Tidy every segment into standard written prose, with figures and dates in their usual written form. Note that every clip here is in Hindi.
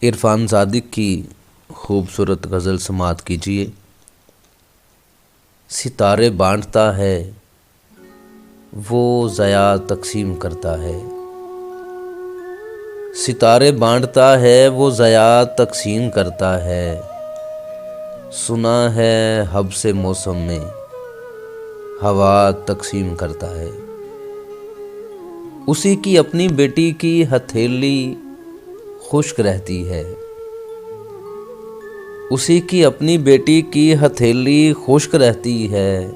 इरफान सादिक की खूबसूरत गज़ल समात कीजिए। सितारे बांटता है वो ज़या तकसीम करता है। सितारे बांटता है वो ज़या तकसीम करता है। सुना है हब से मौसम में हवा तकसीम करता है। उसी की अपनी बेटी की हथेली खुश्क रहती है। उसी की अपनी बेटी की हथेली खुश्क रहती है।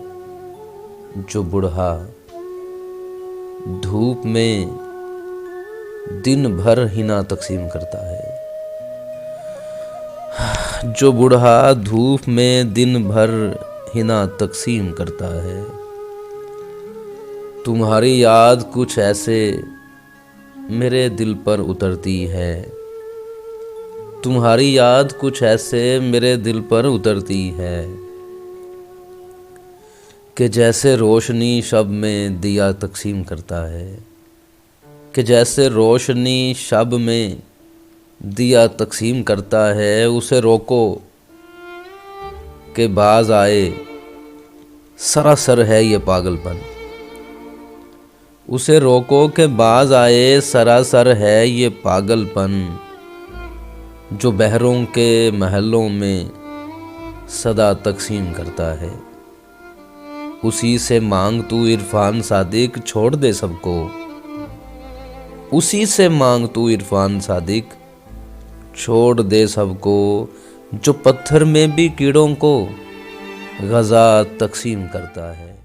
जो बूढ़ा धूप में दिन भर हिना तकसीम करता है। जो बूढ़ा धूप में दिन भर हिना तकसीम करता है। तुम्हारी याद कुछ ऐसे मेरे दिल पर उतरती है। तुम्हारी याद कुछ ऐसे मेरे दिल पर उतरती है कि जैसे रोशनी शब में दिया तकसीम करता है। कि जैसे रोशनी शब में दिया तकसीम करता है। उसे रोको कि बाज आए सरासर है ये पागलपन। उसे रोको कि बाज आए सरासर है ये पागलपन। जो बहरों के महलों में सदा तकसीम करता है। उसी से मांग तू इरफान सादिक छोड़ दे सबको। उसी से मांग तू इरफान सादिक छोड़ दे सबको। जो पत्थर में भी कीड़ों को ग़ज़ा तकसीम करता है।